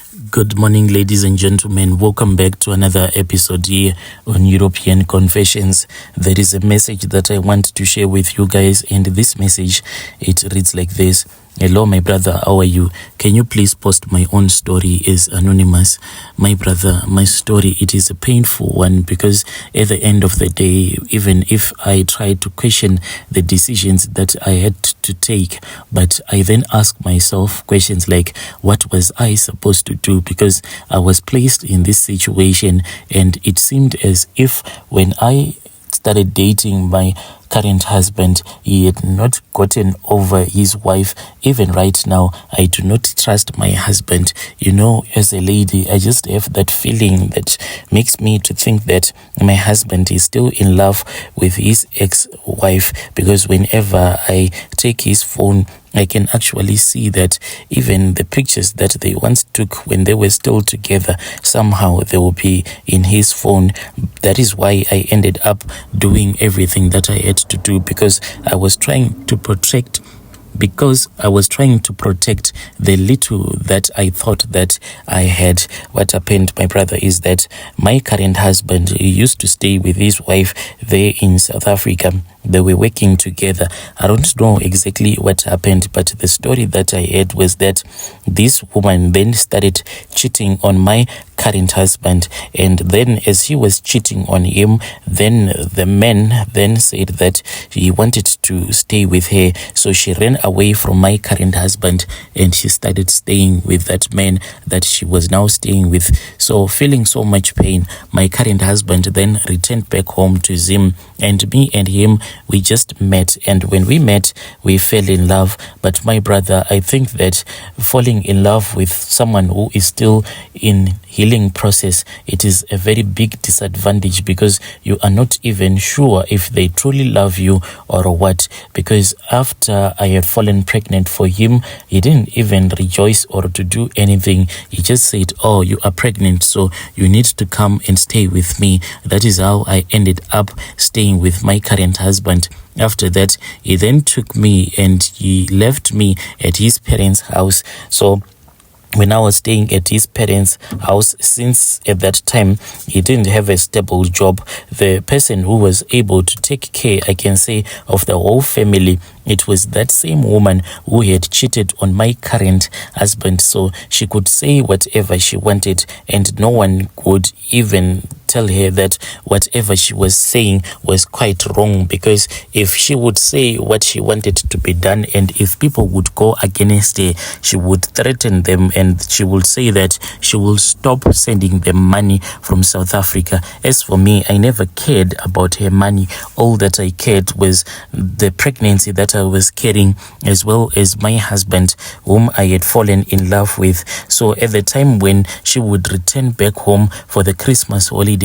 Good morning, ladies and gentlemen. Welcome back to another episode here on European Confessions. There is a message that I want to share with you guys, and this message, it reads like this. Hello, my brother, how are you? Can you please post my own story as anonymous? My brother, my story, it is a painful one because at the end of the day, even if I try to question the decisions that I had to take, but I then ask myself questions like, what was I supposed to do? Because I was placed in this situation, and it seemed as if when I started dating my current husband, he had not gotten over his wife. Even right now, I do not trust my husband. You know, as a lady, I just have that feeling that makes me to think that my husband is still in love with his ex-wife, because whenever I take his phone, I can actually see that even the pictures that they once took when they were still together, somehow they will be in his phone. That is why I ended up doing everything that I had to do, because I was trying to protect the little that I thought that I had. What happened, my brother, is that my current husband, he used to stay with his wife there in South Africa. They were working together. I don't know exactly what happened, but the story that I heard was that this woman then started cheating on my current husband, and then as he was cheating on him, then the man then said that he wanted to stay with her, so she ran away from my current husband and she started staying with that man that she was now staying with. So feeling so much pain, my current husband then returned back home to Zim, and me and him, we just met, and when we met, we fell in love. But my brother, I think that falling in love with someone who is still in healing process, it is a very big disadvantage, because you are not even sure if they truly love you or what. Because after I had fallen pregnant for him, he didn't even rejoice or to do anything. He just said, oh, you are pregnant, so you need to come and stay with me. That is how I ended up staying with my current husband. After that, he then took me and he left me at his parents' house. So when I was staying at his parents' house, since at that time he didn't have a stable job, the person who was able to take care, I can say, of the whole family, it was that same woman who had cheated on my current husband. So she could say whatever she wanted, and no one could even tell her that whatever she was saying was quite wrong, because if she would say what she wanted to be done, and if people would go against her, she would threaten them, and she would say that she will stop sending them money from South Africa. As for me, I never cared about her money. All that I cared was the pregnancy that I was carrying, as well as my husband, whom I had fallen in love with. So at the time when she would return back home for the Christmas holidays,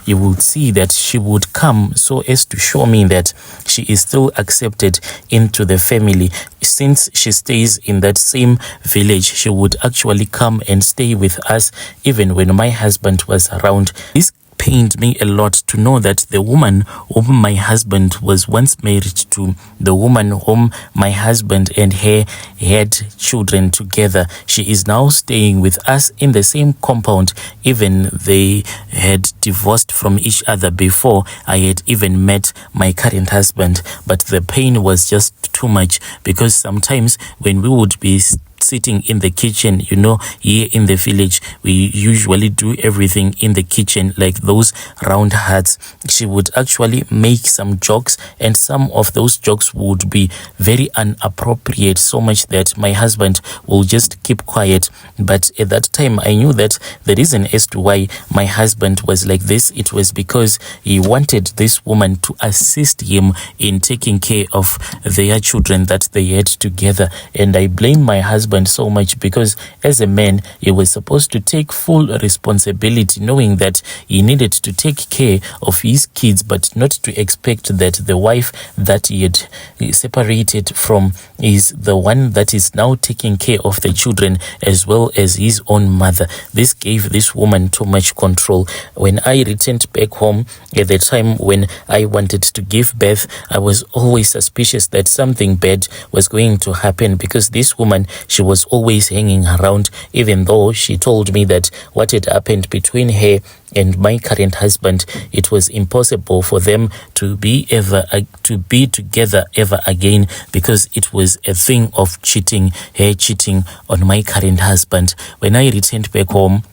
you would see that she would come so as to show me that she is still accepted into the family. Since she stays in that same village, she would actually come and stay with us even when my husband was around. This pained me a lot to know that the woman whom my husband was once married to, the woman whom my husband and her had children together, she is now staying with us in the same compound. Even they had divorced from each other before I had even met my current husband. But the pain was just too much, because sometimes when we would be sitting in the kitchen, you know, here in the village, we usually do everything in the kitchen, like those round huts. She would actually make some jokes, and some of those jokes would be very inappropriate, so much that my husband will just keep quiet. But at that time, I knew that the reason as to why my husband was like this, it was because he wanted this woman to assist him in taking care of their children that they had together. And I blame my husband so much, because as a man, he was supposed to take full responsibility, knowing that he needed to take care of his kids, but not to expect that the wife that he had separated from is the one that is now taking care of the children as well as his own mother. This gave this woman too much control. When I returned back home at the time when I wanted to give birth, I was always suspicious that something bad was going to happen, because this woman, she was always hanging around, even though she told me that what had happened between her and my current husband, it was impossible for them to be together ever again, because it was a thing of cheating, her cheating on my current husband. When I returned back home,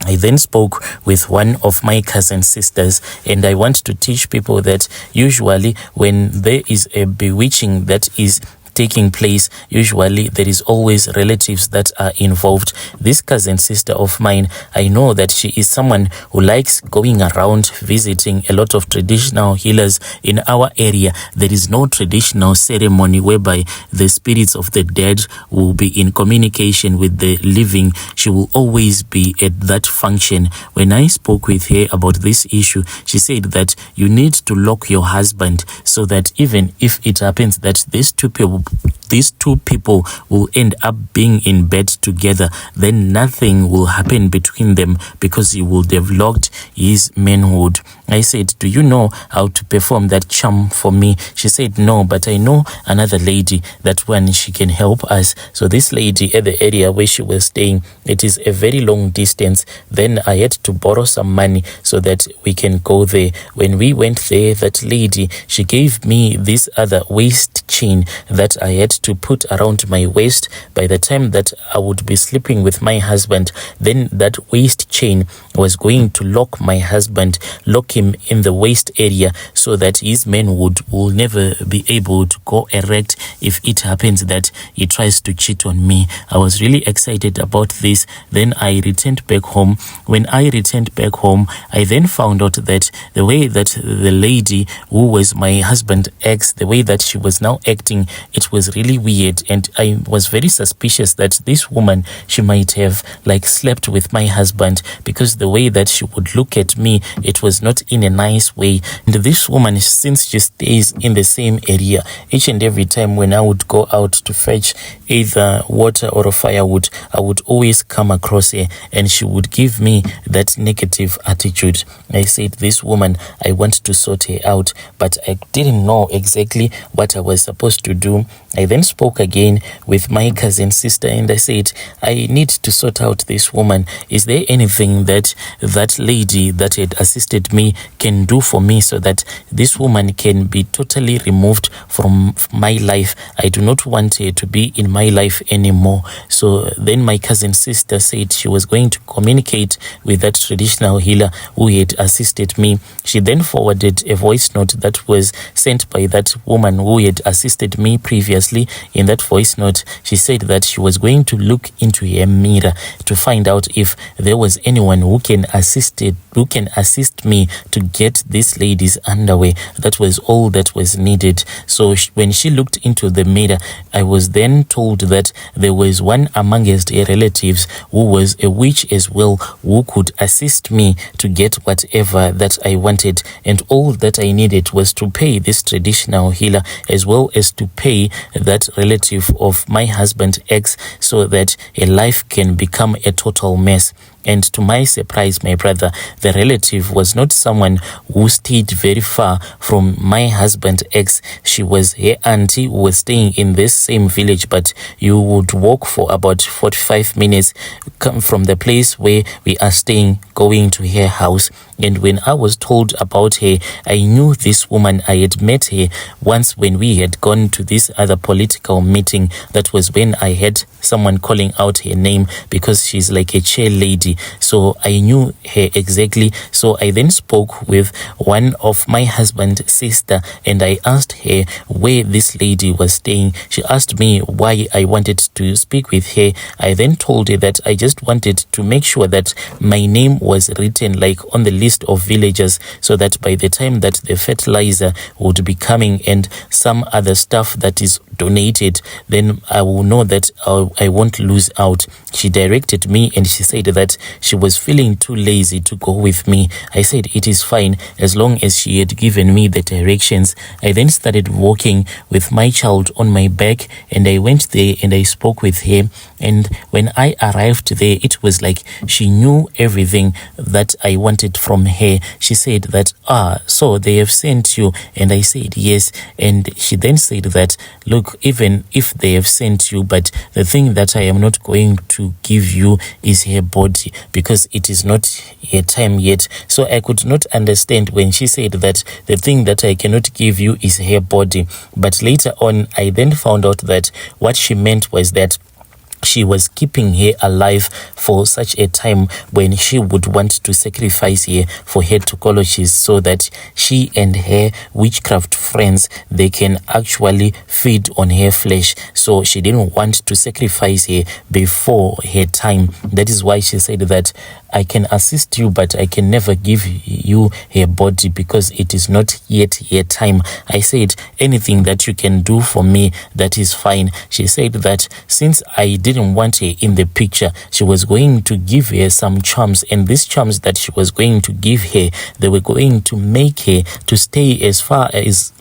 I then spoke with one of my cousin sisters, and I want to teach people that usually when there is a bewitching that is taking place, usually there is always relatives that are involved. This cousin sister of mine, I know that she is someone who likes going around visiting a lot of traditional healers in our area. There is no traditional ceremony whereby the spirits of the dead will be in communication with the living. She will always be at that function. When I spoke with her about this issue, she said that you need to lock your husband, so that even if it happens that these two people will end up being in bed together, then nothing will happen between them, because he will have locked his manhood. I said, do you know how to perform that charm for me? She said, no, but I know another lady that when she can help us. So this lady at the area where she was staying, it is a very long distance. Then I had to borrow some money so that we can go there. When we went there, that lady, she gave me this other waist chain that I had to put around my waist. By the time that I would be sleeping with my husband, then that waist chain was going to lock my husband, lock him in the waist area, so that his manhood will never be able to go erect if it happens that he tries to cheat on me. I was really excited about this. Then I returned back home. When I returned back home, I then found out that the way that the lady who was my husband's ex, the way that she was now acting, it was really weird, and I was very suspicious that this woman, she might have slept with my husband, because the way that she would look at me, it was not in a nice way. And this woman, since she stays in the same area, each and every time when I would go out to fetch either water or a firewood, I would always come across her, and she would give me that negative attitude. I said, this woman, I want to sort her out, but I didn't know exactly what I was supposed to do. I then spoke again with my cousin sister, and I said, I need to sort out this woman. Is there anything that that lady that had assisted me can do for me, so that this woman can be totally removed from my life? I do not want her to be in my life anymore. So then my cousin sister said she was going to communicate with that traditional healer who had assisted me. She then forwarded a voice note that was sent by that woman who had assisted me previously. In that voice note, she said that she was going to look into her mirror to find out if there was anyone who can assist me to get this lady's underwear. That was all that was needed. So when she looked into the mirror, I was then told that there was one amongst her relatives who was a witch as well, who could assist me to get whatever that I wanted, and all that I needed was to pay this traditional healer, as well as to pay that relative of my husband's ex, so that her life can become a total mess. And to my surprise, my brother, the relative was not someone who stayed very far from my husband's ex. She was her auntie who was staying in this same village, but you would walk for about 45 minutes from the place where we are staying, going to her house. And when I was told about her, I knew this woman. I had met her once when we had gone to this other political meeting. That was when I had someone calling out her name, because she's like a chair lady. So I knew her exactly. So I then spoke with one of my husband's sister, and I asked her where this lady was staying. She asked me why I wanted to speak with her. I then told her that I just wanted to make sure that my name was written on the list of villagers, so that by the time that the fertilizer would be coming and some other stuff that is donated, then I will know that I won't lose out. She directed me, and she said that she was feeling too lazy to go with me. I said it is fine as long as she had given me the directions. I then started walking with my child on my back, and I went there and I spoke with her. And when I arrived there, it was like she knew everything that I wanted from her. She said that, so they have sent you? And I said yes. And she then said that, look, even if they have sent you, but the thing that I am not going to give you is her body, because it is not her time yet. So I could not understand when she said that the thing that I cannot give you is her body. But later on, I then found out that what she meant was that she was keeping her alive for such a time when she would want to sacrifice her for her tocologist, so that she and her witchcraft friends, they can actually feed on her flesh. So she didn't want to sacrifice her before her time. That is why she said that I can assist you, but I can never give you her body because it is not yet her time. I said, anything that you can do for me, that is fine. She said that since I didn't want her in the picture, she was going to give her some charms, and these charms that she was going to give her, they were going to make her to stay as far as...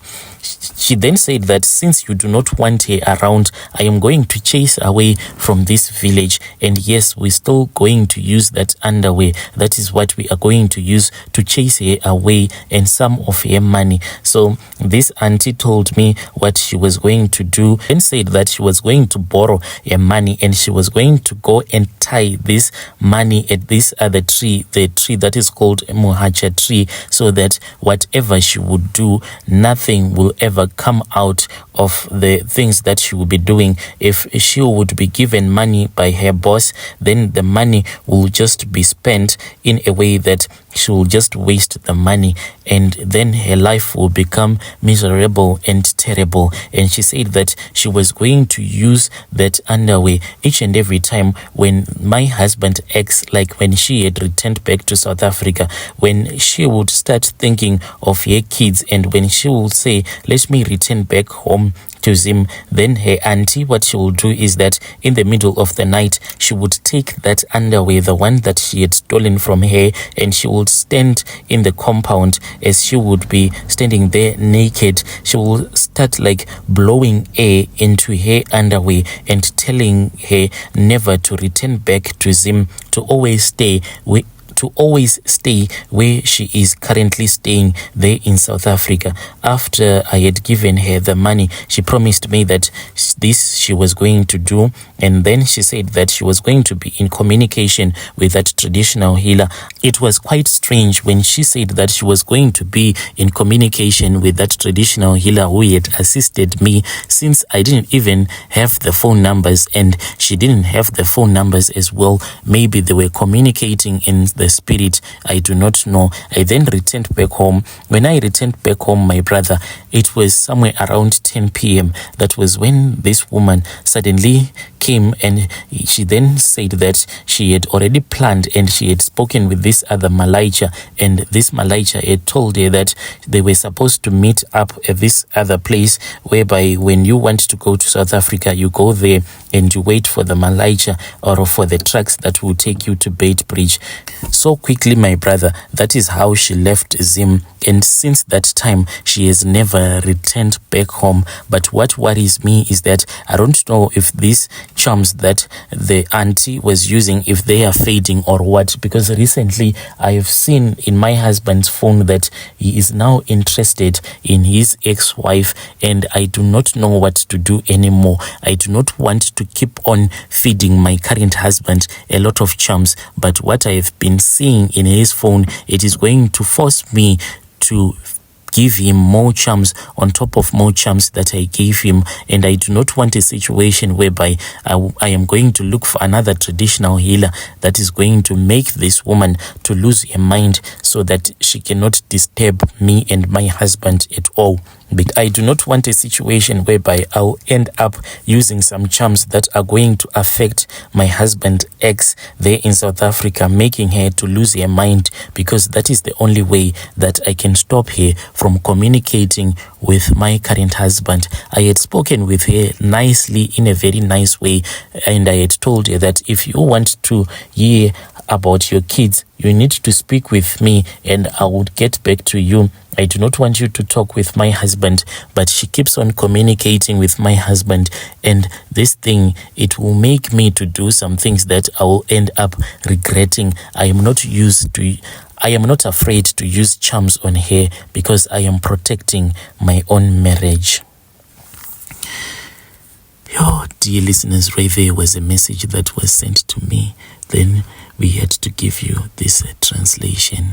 She then said that since you do not want her around, I am going to chase away from this village. And yes, we're still going to use that underwear. That is what we are going to use to chase her away, and some of her money. So this auntie told me what she was going to do, and said that she was going to borrow her money, and she was going to go and tie this money at this other tree, the tree that is called a mohacha tree, so that whatever she would do, nothing will ever come out of the things that she will be doing. If she would be given money by her boss, then the money will just be spent in a way that she will just waste the money, and then her life will become miserable and terrible. And she said that she was going to use that underwear each and every time when my husband ex, like when she had returned back to South Africa, when she would start thinking of her kids, and when she would say, let me return back home to Zim, then her auntie, what she will do is that in the middle of the night, she would take that underwear, the one that she had stolen from her, and she would stand in the compound. As she would be standing there naked, she will start like blowing air into her underwear and telling her never to return back to Zim, to always stay where she is currently staying there in South Africa. After I had given her the money, she promised me that this she was going to do, and then she said that she was going to be in communication with that traditional healer. It was quite strange when she said that she was going to be in communication with that traditional healer who had assisted me, since I didn't even have the phone numbers and she didn't have the phone numbers as well. Maybe they were communicating in the spirit, I do not know. I then returned back home. When I returned back home, my brother, it was somewhere around 10 p.m. That was when this woman suddenly came, and she then said that she had already planned and she had spoken with this other Malaysia, and this Malaysia had told her that they were supposed to meet up at this other place, whereby when you want to go to South Africa, you go there and you wait for the Malaysia or for the trucks that will take you to Beitbridge. So quickly, my brother, that is how she left Zim, and since that time she has never returned back home. But what worries me is that I don't know if these charms that the auntie was using, if they are fading or what, because recently I have seen in my husband's phone that he is now interested in his ex-wife, and I do not know what to do anymore. I do not want to keep on feeding my current husband a lot of charms, but what I have been seeing in his phone, it is going to force me to give him more charms on top of more charms that I gave him. And I do not want a situation whereby I am going to look for another traditional healer that is going to make this woman to lose her mind so that she cannot disturb me and my husband at all. But I do not want a situation whereby I'll end up using some charms that are going to affect my husband ex there in South Africa, making her to lose her mind, because that is the only way that I can stop her from communicating with my current husband. I had spoken with her nicely in a very nice way, and I had told her that if you want to hear about your kids, you need to speak with me and I would get back to you. I do not want you to talk with my husband. But she keeps on communicating with my husband, and this thing, it will make me to do some things that I will end up regretting. I am not afraid to use charms on her because I am protecting my own marriage. Oh, dear listeners, right there was a message that was sent to me. Then we had to give you this translation